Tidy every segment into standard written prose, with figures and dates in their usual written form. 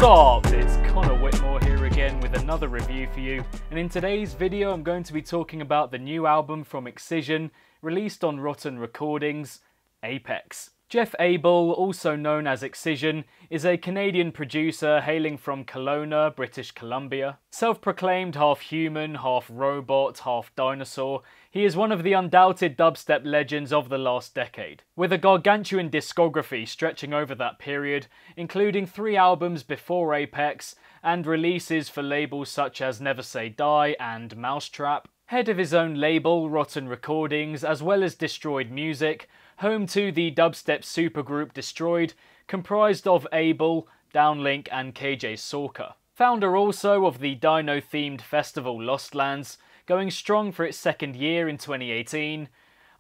What up? It's Connor Whitmore here again with another review for you, and in today's video I'm going to be talking about the new album from EXCISION, released on Rotten Recordings, Apex. Jeff Abel, also known as EXCISION, is a Canadian producer hailing from Kelowna, British Columbia. Self-proclaimed half human, half robot, half dinosaur, he is one of the undoubted dubstep legends of the last decade, with a gargantuan discography stretching over that period, including 3 albums before Apex, and releases for labels such as Never Say Die and Mousetrap. Head of his own label, Rotten Recordings, as well as Destroyed Music, home to the dubstep supergroup Destroyed, comprised of Abel, Downlink and KJ Sorka. Founder also of the dino-themed festival Lost Lands, going strong for its 2nd year in 2018.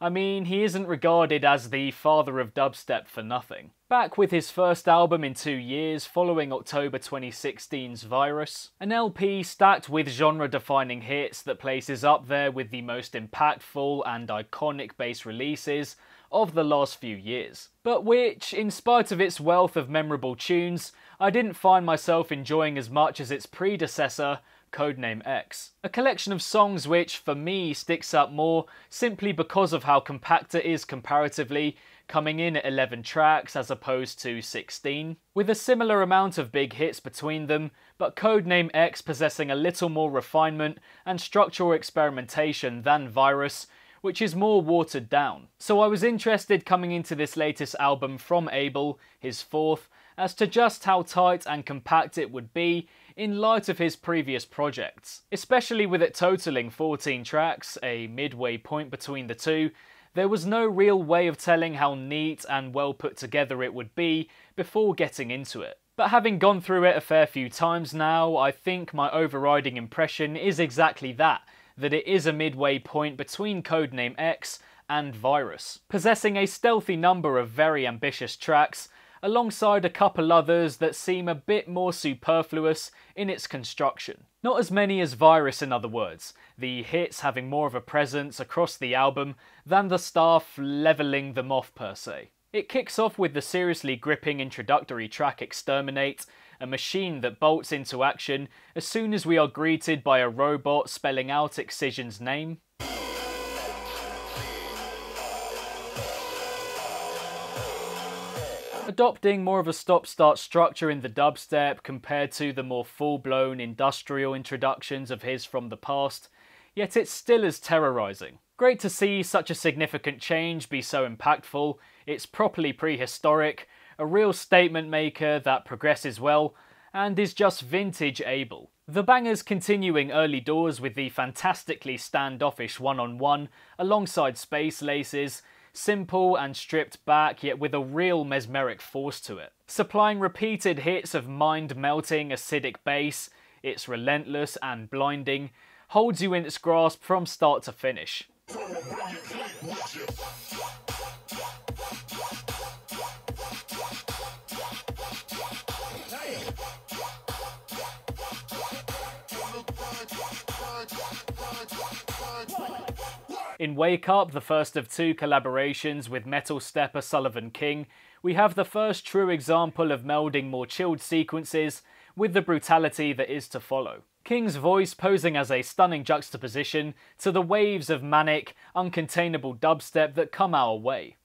I mean, he isn't regarded as the father of dubstep for nothing. Back with his first album in 2 years, following October 2016's Virus. An LP stacked with genre-defining hits that places up there with the most impactful and iconic bass releases of the last few years, but which, in spite of its wealth of memorable tunes, I didn't find myself enjoying as much as its predecessor, Codename X. A collection of songs which, for me, sticks out more simply because of how compact it is comparatively, coming in at 11 tracks as opposed to 16, with a similar amount of big hits between them, but Codename X possessing a little more refinement and structural experimentation than Virus, which is more watered down. So I was interested coming into this latest album from Abel, his 4th, as to just how tight and compact it would be in light of his previous projects. Especially with it totaling 14 tracks, a midway point between the two, there was no real way of telling how neat and well put together it would be before getting into it. But having gone through it a fair few times now, I think my overriding impression is exactly that it is a midway point between Codename X and Virus, possessing a stealthy number of very ambitious tracks, alongside a couple others that seem a bit more superfluous in its construction. Not as many as Virus, in other words, the hits having more of a presence across the album than the staff levelling them off per se. It kicks off with the seriously gripping introductory track Exterminate, a machine that bolts into action as soon as we are greeted by a robot spelling out EXCISION's name. Adopting more of a stop-start structure in the dubstep compared to the more full-blown industrial introductions of his from the past, yet it's still as terrorising. Great to see such a significant change be so impactful, it's properly prehistoric, a real statement maker that progresses well, and is just vintage Abel. The bangers continuing early doors with the fantastically standoffish one-on-one alongside Space Laces, simple and stripped back yet with a real mesmeric force to it. Supplying repeated hits of mind-melting acidic bass, it's relentless and blinding, holds you in its grasp from start to finish. In Wake Up, the first of 2 collaborations with metal stepper Sullivan King, we have the first true example of melding more chilled sequences with the brutality that is to follow. King's voice posing as a stunning juxtaposition to the waves of manic, uncontainable dubstep that come our way.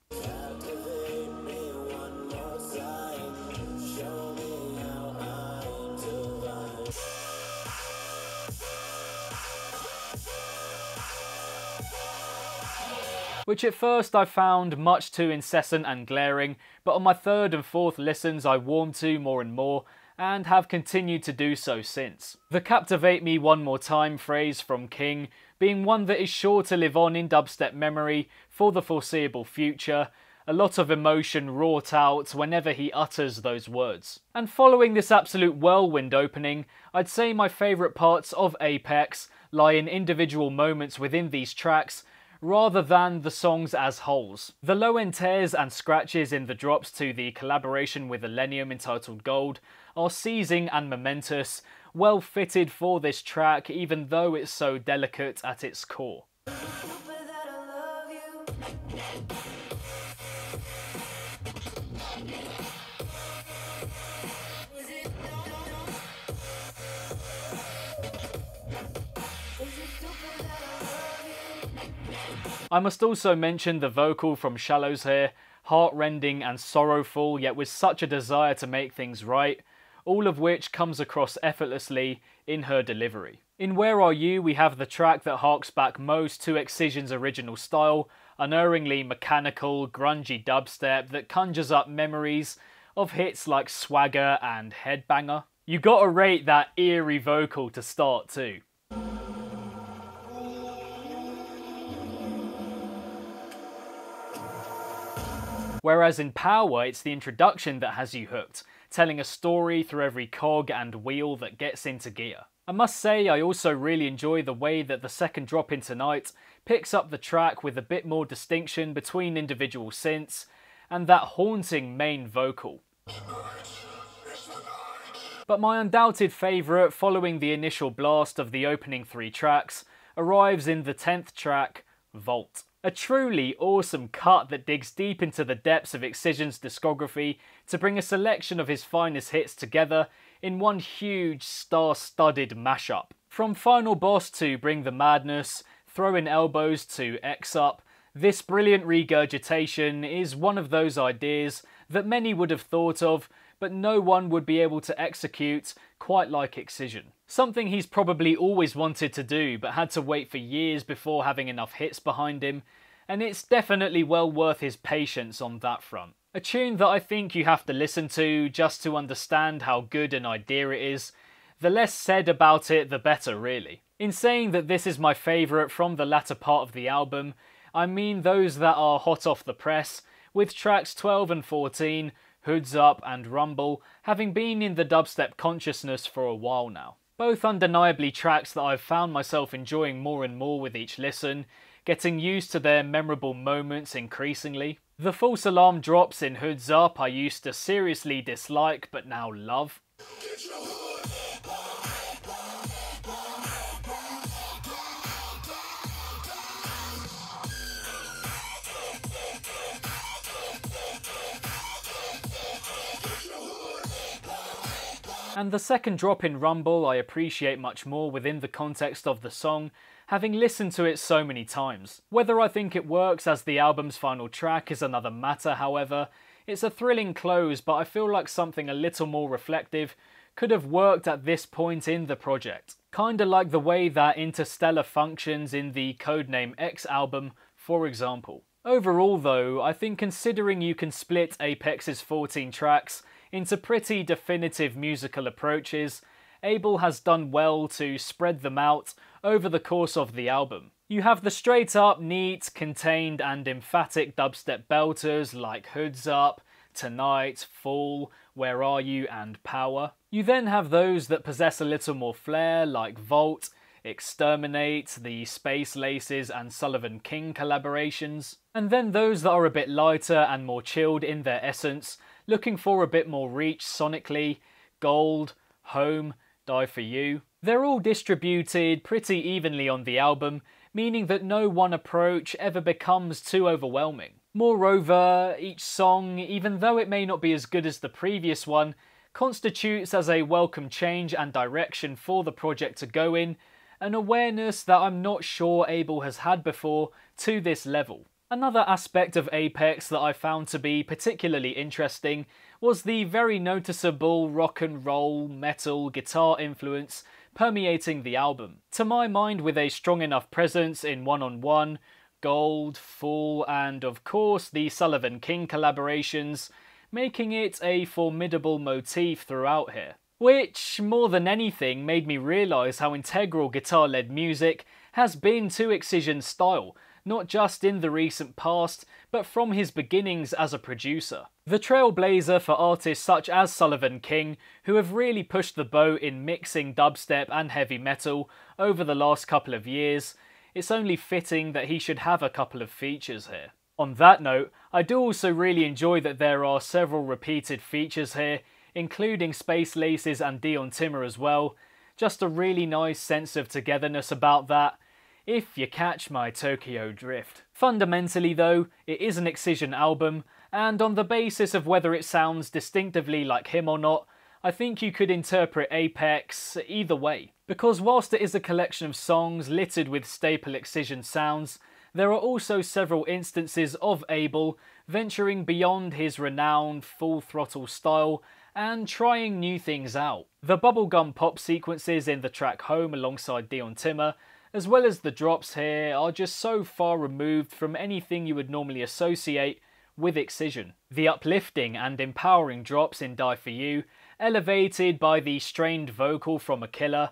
Which at first I found much too incessant and glaring, but on my 3rd and 4th listens I warmed to more and more, and have continued to do so since. The "captivate me one more time" phrase from King being one that is sure to live on in dubstep memory for the foreseeable future, a lot of emotion wrought out whenever he utters those words. And following this absolute whirlwind opening, I'd say my favourite parts of Apex lie in individual moments within these tracks, rather than the songs as wholes. The low-end tears and scratches in the drops to the collaboration with Illenium entitled Gold are seizing and momentous, well fitted for this track even though it's so delicate at its core. I must also mention the vocal from Shallows here, heartrending and sorrowful, yet with such a desire to make things right, all of which comes across effortlessly in her delivery. In Where Are You, we have the track that harks back most to Excision's original style, unerringly mechanical, grungy dubstep that conjures up memories of hits like Swagger and Headbanger. You gotta rate that eerie vocal to start too. Whereas in Power, it's the introduction that has you hooked, telling a story through every cog and wheel that gets into gear. I must say I also really enjoy the way that the second drop in Tonight picks up the track with a bit more distinction between individual synths and that haunting main vocal. But my undoubted favourite following the initial blast of the opening 3 tracks arrives in the 10th track, Vault. A truly awesome cut that digs deep into the depths of Excision's discography to bring a selection of his finest hits together in one huge star-studded mashup. From Final Boss to Bring the Madness, Throwing Elbows to X Up, this brilliant regurgitation is one of those ideas that many would have thought of, but no one would be able to execute quite like Excision. Something he's probably always wanted to do, but had to wait for years before having enough hits behind him, and it's definitely well worth his patience on that front. A tune that I think you have to listen to just to understand how good an idea it is. The less said about it, the better, really. In saying that this is my favourite from the latter part of the album, I mean those that are hot off the press, with tracks 12 and 14, Hoods Up and Rumble, having been in the dubstep consciousness for a while now. Both undeniably tracks that I've found myself enjoying more and more with each listen, getting used to their memorable moments increasingly. The false alarm drops in Hoods Up I used to seriously dislike but now love. And the second drop in Rumble I appreciate much more within the context of the song, having listened to it so many times. Whether I think it works as the album's final track is another matter, however. It's a thrilling close, but I feel like something a little more reflective could have worked at this point in the project. Kinda like the way that Interstellar functions in the Codename X album, for example. Overall though, I think considering you can split Apex's 14 tracks into pretty definitive musical approaches, Abel has done well to spread them out over the course of the album. You have the straight up, neat, contained and emphatic dubstep belters like Hoods Up, Tonight, Fall, Where Are You and Power. You then have those that possess a little more flair like Vault, Exterminate, the Space Laces and Sullivan King collaborations. And then those that are a bit lighter and more chilled in their essence, looking for a bit more reach sonically, Gold, Home, Die For You. They're all distributed pretty evenly on the album, meaning that no one approach ever becomes too overwhelming. Moreover, each song, even though it may not be as good as the previous one, constitutes as a welcome change and direction for the project to go in, an awareness that I'm not sure Abel has had before to this level. Another aspect of Apex that I found to be particularly interesting was the very noticeable rock and roll, metal, guitar influence permeating the album. To my mind, with a strong enough presence in One on One, Gold, Fall, and of course the Sullivan King collaborations, making it a formidable motif throughout here. Which, more than anything, made me realise how integral guitar-led music has been to Excision's style, not just in the recent past, but from his beginnings as a producer. The trailblazer for artists such as Sullivan King, who have really pushed the boat in mixing dubstep and heavy metal over the last couple of years, it's only fitting that he should have a couple of features here. On that note, I do also really enjoy that there are several repeated features here, including Space Laces and Dion Timmer as well. Just a really nice sense of togetherness about that, if you catch my Tokyo drift. Fundamentally though, it is an Excision album, and on the basis of whether it sounds distinctively like him or not, I think you could interpret Apex either way. Because whilst it is a collection of songs littered with staple Excision sounds, there are also several instances of Abel venturing beyond his renowned full-throttle style and trying new things out. The bubblegum pop sequences in the track Home alongside Dion Timmer, as well as the drops here, are just so far removed from anything you would normally associate with Excision. The uplifting and empowering drops in Die For You, elevated by the strained vocal from A Killer,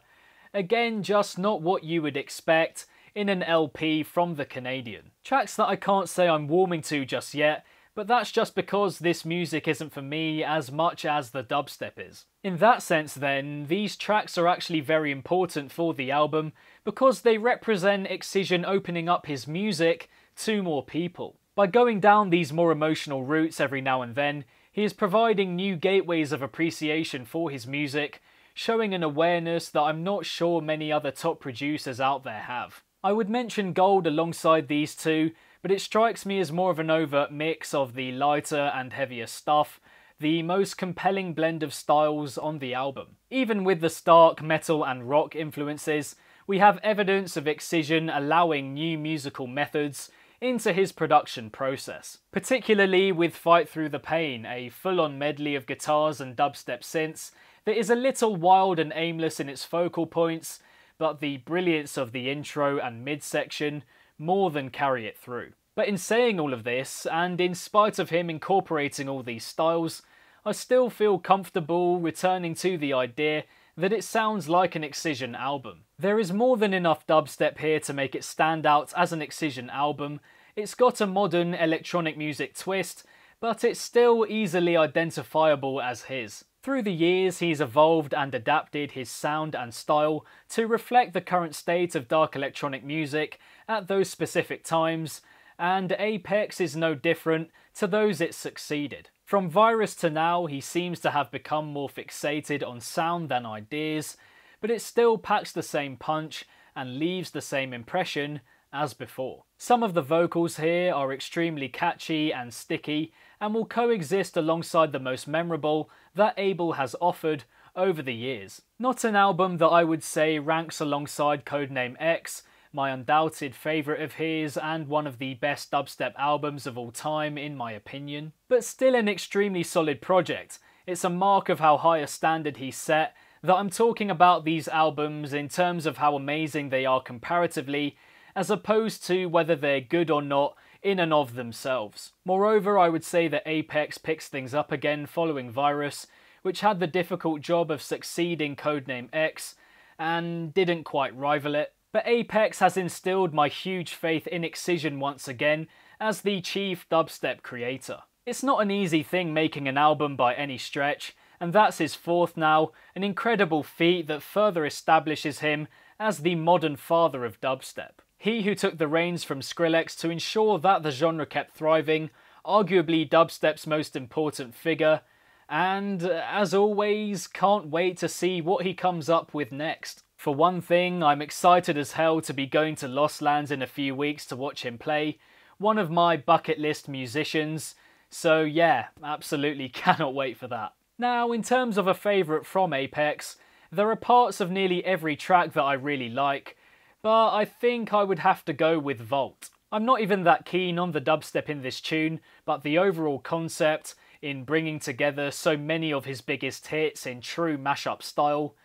again just not what you would expect in an LP from the Canadian. Tracks that I can't say I'm warming to just yet, but that's just because this music isn't for me as much as the dubstep is. In that sense then, these tracks are actually very important for the album because they represent Excision opening up his music to more people. By going down these more emotional routes every now and then, he is providing new gateways of appreciation for his music, showing an awareness that I'm not sure many other top producers out there have. I would mention Gold alongside these two, but it strikes me as more of an overt mix of the lighter and heavier stuff, the most compelling blend of styles on the album. Even with the stark metal and rock influences, we have evidence of Excision allowing new musical methods into his production process. Particularly with Fight Through the Pain, a full-on medley of guitars and dubstep synths that is a little wild and aimless in its focal points, but the brilliance of the intro and midsection more than carry it through. But in saying all of this, and in spite of him incorporating all these styles, I still feel comfortable returning to the idea that it sounds like an Excision album. There is more than enough dubstep here to make it stand out as an Excision album. It's got a modern electronic music twist, but it's still easily identifiable as his. Through the years, he's evolved and adapted his sound and style to reflect the current state of dark electronic music at those specific times, and Apex is no different to those it succeeded. From Virus to now, he seems to have become more fixated on sound than ideas, but it still packs the same punch and leaves the same impression as before. Some of the vocals here are extremely catchy and sticky, and will coexist alongside the most memorable that Abel has offered over the years. Not an album that I would say ranks alongside Codename X, my undoubted favourite of his and one of the best dubstep albums of all time in my opinion, but still an extremely solid project. It's a mark of how high a standard he set that I'm talking about these albums in terms of how amazing they are comparatively, as opposed to whether they're good or not in and of themselves. Moreover, I would say that Apex picks things up again following Virus, which had the difficult job of succeeding Codename X and didn't quite rival it. But Apex has instilled my huge faith in Excision once again as the chief dubstep creator. It's not an easy thing making an album by any stretch, and that's his fourth now, an incredible feat that further establishes him as the modern father of dubstep. He who took the reins from Skrillex to ensure that the genre kept thriving, arguably dubstep's most important figure, and as always, can't wait to see what he comes up with next. For one thing, I'm excited as hell to be going to Lost Lands in a few weeks to watch him play, one of my bucket list musicians, so yeah, absolutely cannot wait for that. Now, in terms of a favourite from Apex, there are parts of nearly every track that I really like, but I think I would have to go with Vault. I'm not even that keen on the dubstep in this tune, but the overall concept in bringing together so many of his biggest hits in true mashup style,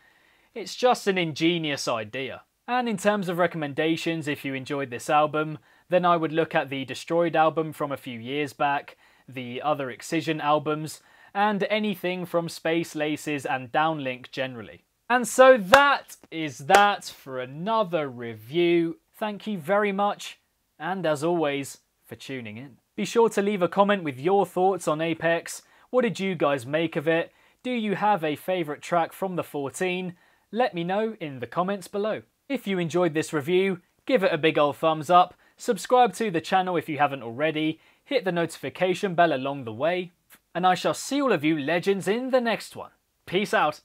it's just an ingenious idea. And in terms of recommendations, if you enjoyed this album, then I would look at the Destroyed album from a few years back, the other Excision albums, and anything from Space Laces and Downlink generally. And so that is that for another review. Thank you very much, and as always, for tuning in. Be sure to leave a comment with your thoughts on Apex. What did you guys make of it? Do you have a favourite track from the 14? Let me know in the comments below. If you enjoyed this review, give it a big ol' thumbs up, subscribe to the channel if you haven't already, hit the notification bell along the way, and I shall see all of you legends in the next one. Peace out.